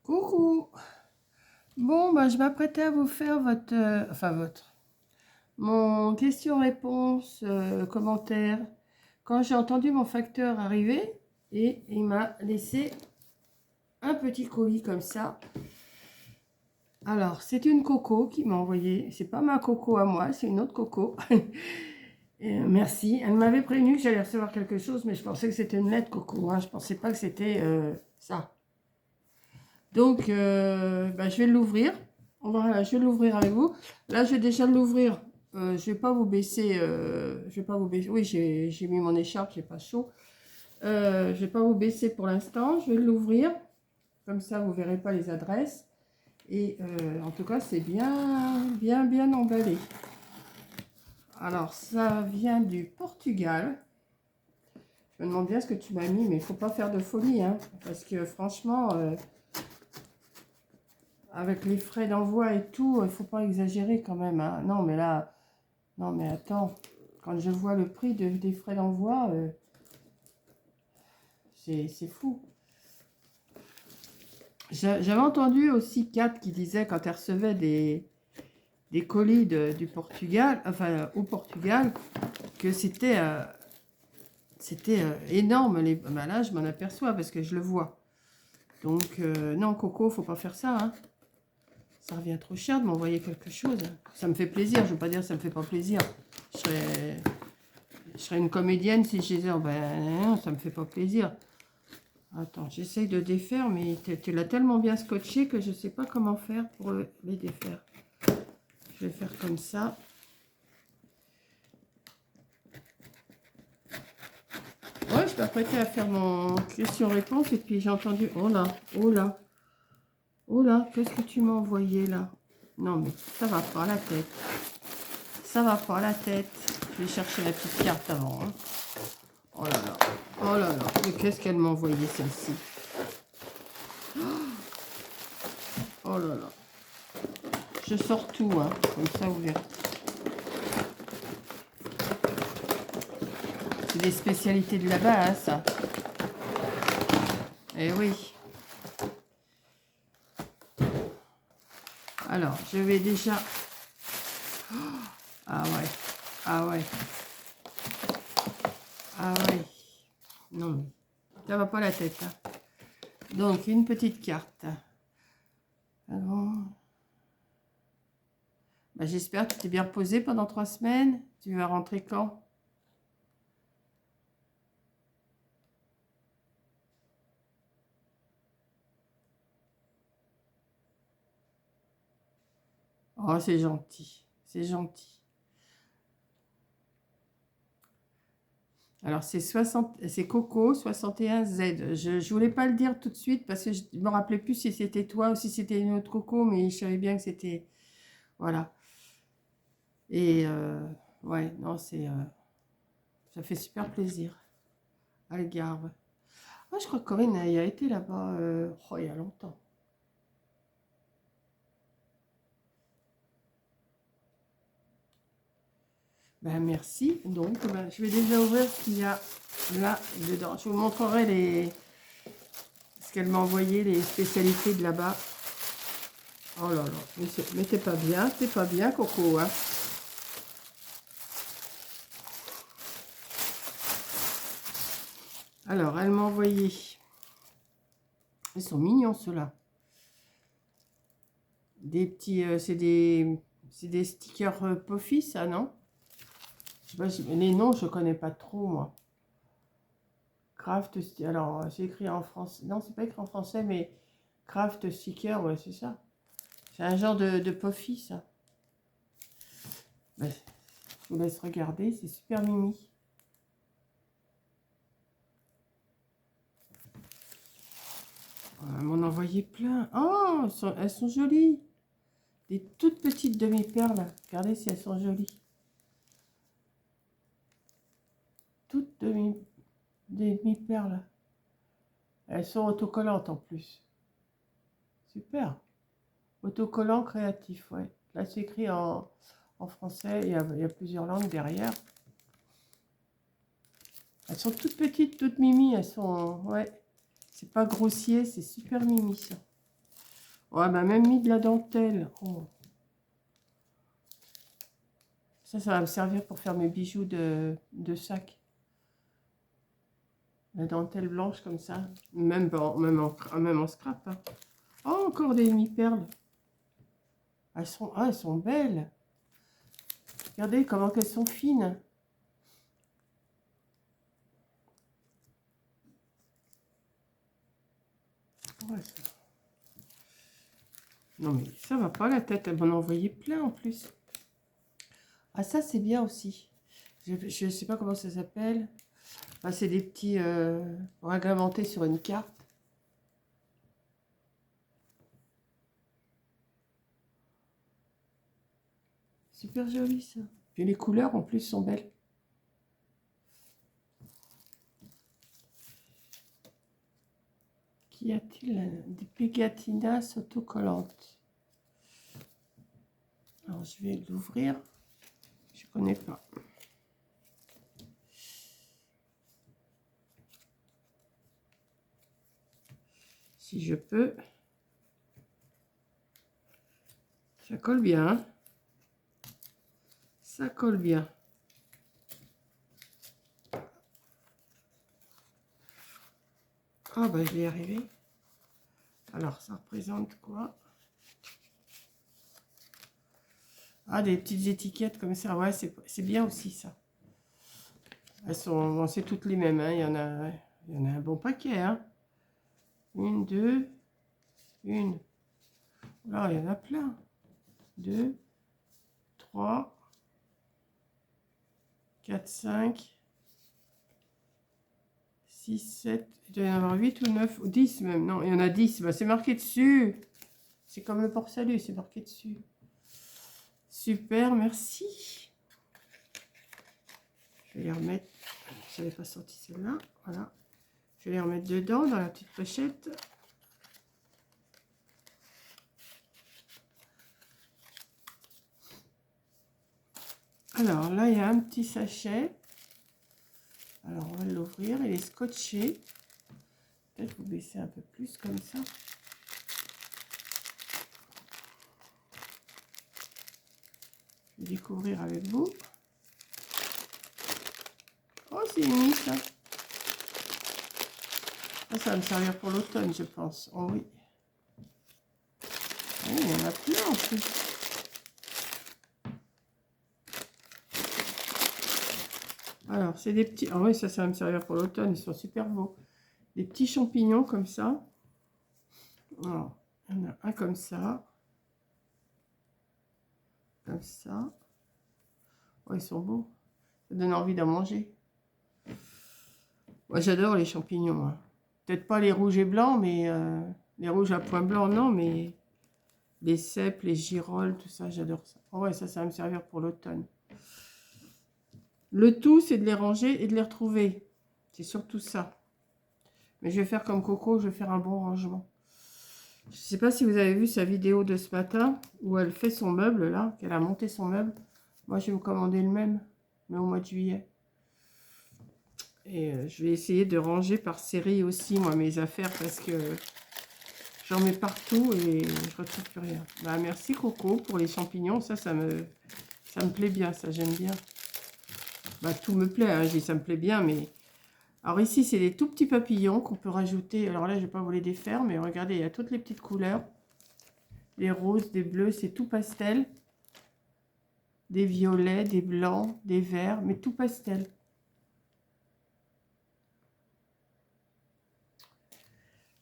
Coucou. Bon, bah, je m'apprêtais à vous faire mon question-réponse, commentaire. Quand j'ai entendu mon facteur arriver, et il m'a laissé un petit colis comme ça. Alors, c'est une coco qui m'a envoyé. C'est pas ma coco à moi, c'est une autre coco. Et, merci. Elle m'avait prévenu que j'allais recevoir quelque chose, mais je pensais que c'était une lettre coco. Hein. Je pensais pas que c'était ça. Donc, bah, je vais l'ouvrir. Voilà, je vais l'ouvrir avec vous. Là, je vais déjà l'ouvrir. Je vais pas vous baisser. Je vais pas vous baisser. Oui, j'ai mis mon écharpe, j'ai pas chaud. Je vais pas vous baisser pour l'instant. Je vais l'ouvrir. Comme ça, vous verrez pas les adresses. Et en tout cas, c'est bien emballé. Alors, ça vient du Portugal. Je me demande bien ce que tu m'as mis, mais il faut pas faire de folie, hein, parce que franchement. Avec les frais d'envoi et tout, il faut pas exagérer quand même. Hein. Non, mais là, non, mais attends. Quand je vois le prix des frais d'envoi, c'est fou. J'avais entendu aussi Kat qui disait quand elle recevait des colis du Portugal, enfin au Portugal, que c'était énorme. Ben là, je m'en aperçois parce que je le vois. Donc, non, Coco, faut pas faire ça. Hein. Ça revient trop cher de m'envoyer quelque chose. Ça me fait plaisir, je ne veux pas dire que ça me fait pas plaisir. Je serais une comédienne si je disais, oh ben non, ça me fait pas plaisir. Attends, j'essaye de défaire, mais tu l'as tellement bien scotché que je ne sais pas comment faire pour les défaire. Je vais faire comme ça. Ouais, je m'apprêtais à faire mon question-réponse et puis j'ai entendu, oh là, oh là, oh là, qu'est-ce que tu m'as envoyé là? Non mais ça va pas la tête. Ça va pas la tête. Je vais chercher la petite carte avant. Hein. Oh là là. Oh là là. Mais qu'est-ce qu'elle m'a envoyé celle-ci? Oh là là. Je sors tout, hein. Comme ça, vous verrez. C'est des spécialités de là-bas, hein, ça. Eh oui. Alors, je vais déjà... Ah ouais. Ah ouais. Ah ouais. Non, mais ça va pas la tête. Hein. Donc, une petite carte. Alors... Bah, j'espère que tu t'es bien reposé pendant 3 semaines. Tu vas rentrer quand? Oh, c'est gentil. C'est gentil. Alors, c'est Coco 61Z. Je ne voulais pas le dire tout de suite parce que je ne me rappelais plus si c'était toi ou si c'était une autre Coco, mais je savais bien que c'était... Voilà. Et ouais, non, ça fait super plaisir. Algarve. Ah, je crois que Corinne y a été là-bas il y a longtemps. Ben, merci. Donc, ben, je vais déjà ouvrir ce qu'il y a là dedans. Je vous montrerai ce qu'elle m'a envoyé, les spécialités de là-bas. Oh là là, mais t'es pas bien, Coco, hein. Alors, elle m'a envoyé... Ils sont mignons, ceux-là. Des petits... c'est des stickers Puffy, ça, non? Je sais pas si... Les noms, je connais pas trop, moi. Craft... Alors, c'est écrit en français. Non, c'est pas écrit en français, mais... Craft sticker, ouais, c'est ça. C'est un genre de Puffy, ça. Ben, je vous laisse regarder, c'est super mimi. Elle m'en a envoyé plein. Oh, elles sont jolies. Des toutes petites demi-perles. Regardez si elles sont jolies. Toutes demi-perles. Elles sont autocollantes en plus. Super. Autocollant créatif, ouais. Là, c'est écrit en français. Il y a plusieurs langues derrière. Elles sont toutes petites, toutes mimi. Elles sont... Ouais. C'est pas grossier, c'est super mimi, ça. Oh, elle m'a même mis de la dentelle. Oh. Ça va me servir pour faire mes bijoux de sac. La dentelle blanche comme ça. Même en scrap. Hein. Oh, encore des demi-perles. Elles sont belles. Regardez comment elles sont fines. Ouais, ça... Non mais ça va pas la tête. Elle m'en a envoyé plein en plus. Ah ça c'est bien aussi. Je sais pas comment ça s'appelle. Enfin, c'est des petits réglementés sur une carte. Super joli ça. Puis les couleurs en plus sont belles. Qu'y a-t-il? Des pégatinas autocollantes. Alors je vais l'ouvrir. Je connais pas. Si je peux. Ça colle bien. Hein, ça colle bien. Ah bah je vais y arriver. Alors ça représente quoi? Ah, des petites étiquettes comme ça. Ouais, c'est bien aussi ça. Elles sont, bon, c'est toutes les mêmes. Hein. Il y en a un bon paquet. Hein. Une, deux, une. Là, il y en a plein. Deux, trois, quatre, cinq, six, sept. Il doit y en avoir 8 ou 9 ou 10 même. Non, il y en a 10. Bah, c'est marqué dessus. C'est comme le port-salut, c'est marqué dessus. Super, merci. Je vais les remettre. Je n'avais pas sorti celle-là. Voilà. Je vais les remettre dedans, dans la petite pochette. Alors là, il y a un petit sachet. Alors, on va l'ouvrir. Il est scotché. Peut-être vous baisser un peu plus comme ça. Je vais découvrir avec vous. Oh, c'est une ça. Ah, ça va me servir pour l'automne, je pense. Oh oui. Oui, il y en a plein en plus. Alors, c'est des petits... Ah oui, ça va me servir pour l'automne. Ils sont super beaux. Des petits champignons comme ça. Alors, il y en a un comme ça. Comme ça. Oh, ils sont beaux. Ça donne envie d'en manger. Moi, j'adore les champignons. Hein. Peut-être pas les rouges et blancs, mais... les rouges à points blancs, non, mais... Les cèpes, les girolles, tout ça, j'adore ça. Oh ouais, ça va me servir pour l'automne. Le tout, c'est de les ranger et de les retrouver. C'est surtout ça. Mais je vais faire comme Coco, je vais faire un bon rangement. Je ne sais pas si vous avez vu sa vidéo de ce matin, où elle fait son meuble, là, qu'elle a monté son meuble. Moi, je vais me commander le même, mais au mois de juillet. Et je vais essayer de ranger par série aussi, moi, mes affaires, parce que j'en mets partout et je ne retrouve plus rien. Bah, merci Coco pour les champignons, ça me plaît bien, ça j'aime bien. Bah, tout me plaît, hein, je dis ça me plaît bien, mais... Alors ici, c'est des tout petits papillons qu'on peut rajouter. Alors là, je ne vais pas vous les défaire, mais regardez, il y a toutes les petites couleurs. Des roses, des bleus, c'est tout pastel. Des violets, des blancs, des verts, mais tout pastel.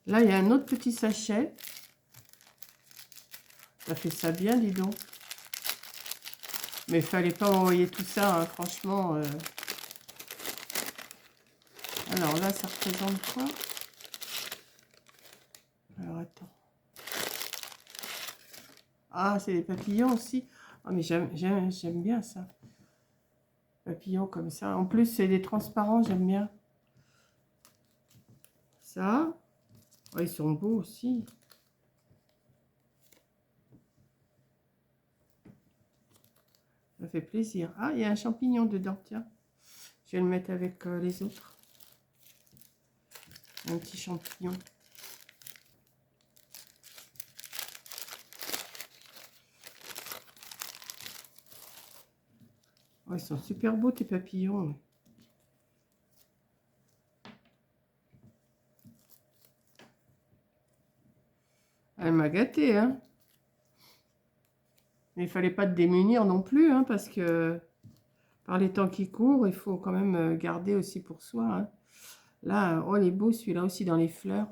Là, il y a un autre petit sachet. Ça fait ça bien, dis donc. Mais il fallait pas envoyer tout ça, hein, franchement. Alors là, ça représente quoi? Alors, attends. Ah, c'est des papillons aussi. Ah, mais j'aime bien ça. Papillons comme ça. En plus, c'est des transparents, j'aime bien. Ça. Oh, ils sont beaux aussi. Ça fait plaisir. Ah, il y a un champignon dedans, tiens. Je vais le mettre avec les autres. Un petit champignon. Oh, ils sont super beaux tes papillons. Elle m'a gâté, hein. Mais il fallait pas te démunir non plus, hein, parce que par les temps qui courent, il faut quand même garder aussi pour soi, hein. Là, oh, il est beau celui-là aussi dans les fleurs.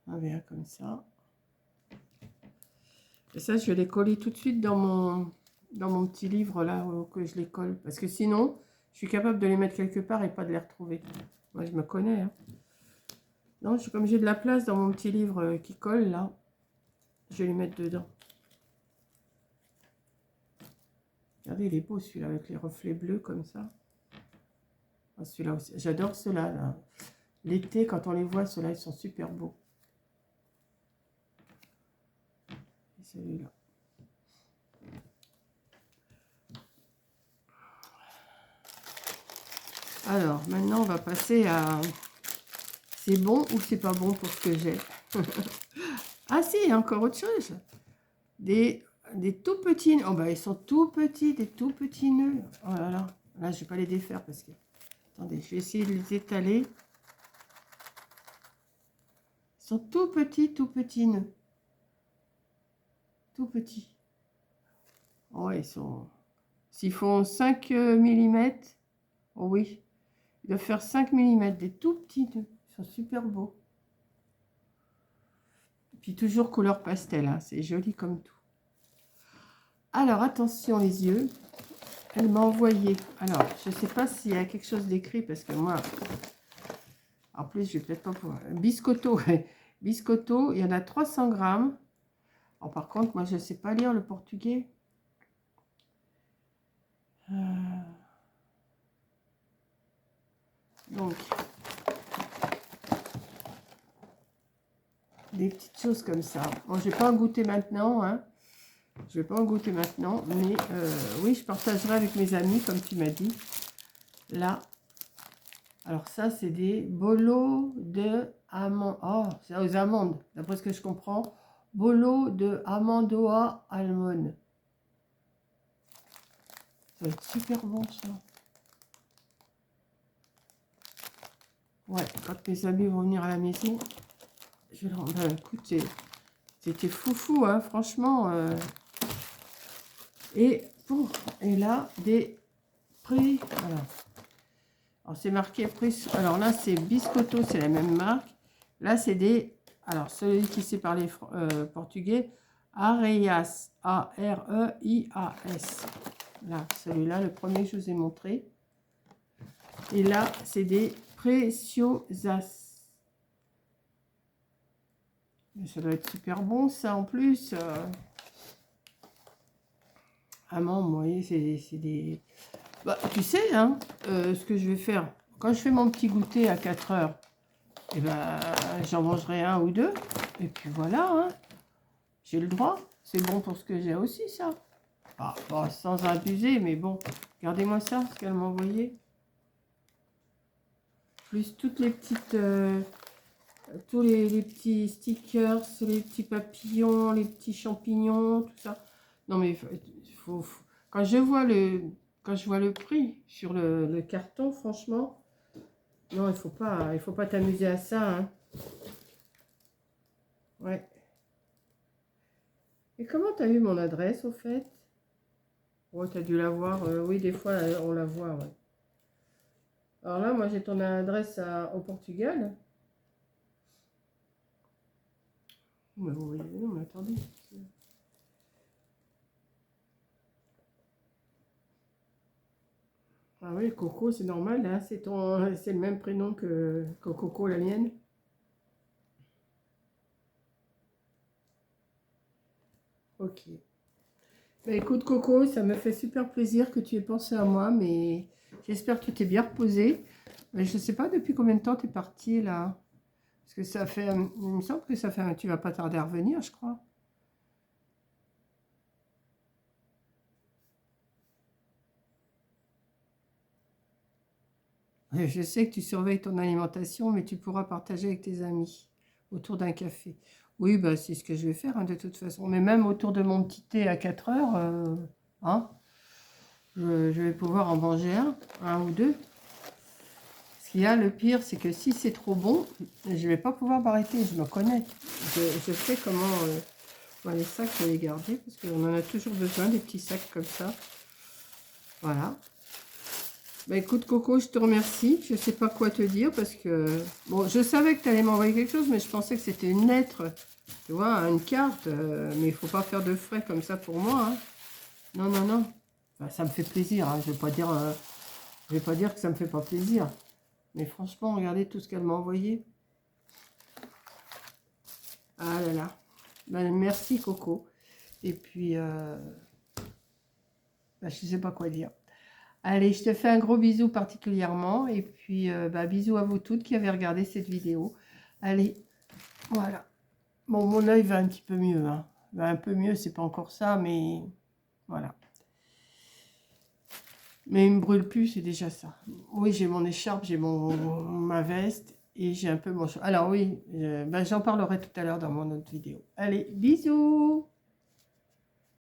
Ah, bien, comme ça. Et ça, je vais les coller tout de suite dans mon petit livre, là, que je les colle. Parce que sinon, je suis capable de les mettre quelque part et pas de les retrouver. Moi, je me connais, hein. Non, comme j'ai de la place dans mon petit livre qui colle, là, je vais les mettre dedans. Regardez, il est beau celui-là, avec les reflets bleus comme ça. Ah, celui-là aussi. J'adore ceux-là, là. L'été, quand on les voit, ceux-là, ils sont super beaux. Et celui-là. Alors, maintenant, on va passer à... C'est bon ou c'est pas bon pour ce que j'ai? Ah si, il y a encore autre chose. Des tout petits... Oh, bah, ils sont tout petits, des tout petits nœuds. Oh là là. Là, je vais pas les défaire parce que... Attendez, je vais essayer de les étaler. Ils sont tout petits nœuds. Tout petits. Oh, ils sont... S'ils font 5 mm... Oh oui. Ils doivent faire 5 mm. Des tout petits nœuds. Ils sont super beaux. Puis toujours couleur pastel, hein. C'est joli comme tout. Alors, attention les yeux. Elle m'a envoyé. Alors, je ne sais pas s'il y a quelque chose d'écrit parce que moi... En plus, je vais peut-être pas pouvoir... Biscotto. Biscotto, il y en a 300 grammes. Alors, par contre, moi, je ne sais pas lire le portugais. Donc, des petites choses comme ça. Bon, je ne vais pas en goûter maintenant, hein. Je ne vais pas en goûter maintenant, mais oui, je partagerai avec mes amis, comme tu m'as dit. Là, alors ça, c'est des bolos de amandes. Oh, c'est aux amandes, d'après ce que je comprends. Bolo de amandoa almond. Ça va être super bon, ça. Ouais, quand mes amis vont venir à la maison, je vais leur... Ben, écoute, c'était foufou, hein, franchement. Et là, des prix... Voilà. Alors, c'est marqué prix... Alors là, c'est Biscotto, c'est la même marque. Là, c'est des... Alors, celui qui sait parler portugais, Areias, A-R-E-I-A-S. Là, celui-là, le premier que je vous ai montré. Et là, c'est des Preciosas. Mais ça doit être super bon, ça, en plus. Amande, vous voyez, c'est des... Bah, tu sais, hein, ce que je vais faire. Quand je fais mon petit goûter à 4 heures, et ben, j'en mangerai un ou deux. Et puis voilà, hein. J'ai le droit. C'est bon pour ce que j'ai aussi, ça. Ah, bon, sans abuser, mais bon. Regardez-moi ça, ce qu'elle m'a envoyé. Plus toutes les petites... tous les petits stickers, les petits papillons, les petits champignons, tout ça. Non, mais quand je vois le prix sur le carton, franchement, non, il faut pas t'amuser à ça, hein. Ouais. Et comment tu as eu mon adresse, au fait? Ouais, tu as dû la voir. Oui, des fois, on la voit, ouais. Alors là, moi, j'ai ton adresse au Portugal. Mais vous voyez, non, mais attendez. Ah oui, Coco, c'est normal, hein, c'est le même prénom que Coco, la mienne. Ok. Bah, écoute, Coco, ça me fait super plaisir que tu aies pensé à moi, mais j'espère que tu t'es bien reposé. Mais je ne sais pas depuis combien de temps tu es partie là. Parce que ça fait, il me semble que ça fait, tu vas pas tarder à revenir, je crois. Et je sais que tu surveilles ton alimentation, mais tu pourras partager avec tes amis autour d'un café. Oui, bah, c'est ce que je vais faire, hein, de toute façon. Mais même autour de mon petit thé à 4 heures, hein, je vais pouvoir en manger un ou deux. Ce qu'il y a, le pire, c'est que si c'est trop bon, je vais pas pouvoir m'arrêter. Je me connais. Je sais comment les sacs, je vais les garder parce qu'on en a toujours besoin, des petits sacs comme ça. Voilà. Bah écoute Coco, je te remercie. Je sais pas quoi te dire parce que... Bon, je savais que tu allais m'envoyer quelque chose, mais je pensais que c'était une lettre, tu vois, une carte. Mais il faut pas faire de frais comme ça pour moi, hein. Non, non, non. Enfin, ça me fait plaisir, hein. Je vais pas dire que ça me fait pas plaisir. Mais franchement, regardez tout ce qu'elle m'a envoyé. Ah là là. Ben, merci Coco. Et puis, ben, je sais pas quoi dire. Allez, je te fais un gros bisou particulièrement. Et puis, bah, bisous à vous toutes qui avez regardé cette vidéo. Allez, voilà. Bon, mon œil va un petit peu mieux, hein. Va un peu mieux, c'est pas encore ça, mais voilà. Mais il me brûle plus, c'est déjà ça. Oui, j'ai mon écharpe, j'ai ma veste et j'ai un peu mon... Alors oui, ben, j'en parlerai tout à l'heure dans mon autre vidéo. Allez, bisous!